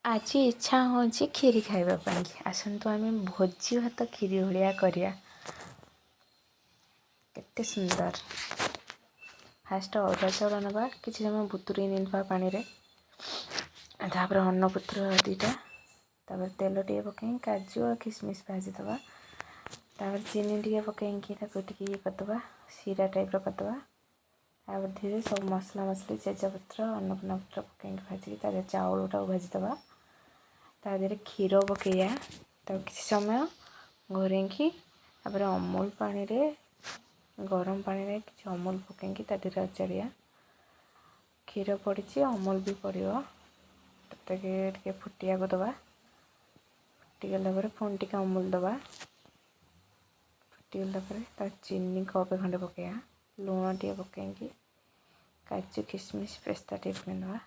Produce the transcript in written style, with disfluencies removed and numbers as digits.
आज इच्छा हो खीरी खावाई आसतु आम भोजी भात खीरी भाया करिया केते सुंदर। फास्ट अरुआ चाउल नवा कि समय बुतुरी नेबा पानी रे तापर अन्नपुत्र दीटा तापर तेल टे पकई काजू और किसमिश भाजीदवा तापर चीनी टे पकई ये करदे सीरा टाइप करदे तापर धीरे सब मसला मसली तेजपत्र अन्नपूर्णा पत्र पकई भाजी चाउलटा भाजीदवा तादेह क्षीर पकईया किसी समय घोरेंकी तापर अमूल पानी रे गरम पानी रे कि अमूल पकई तादेह अचाड़िया क्षीर पड़ी अमूल भी पड़ो टे फुटिया को दबा फुटीगला पुणी टे अमूल दबा फुटीगला चीनी कपे खंडे पकईया लुण टे पकई काजू किसमिश पेस्ता टे पकईदबा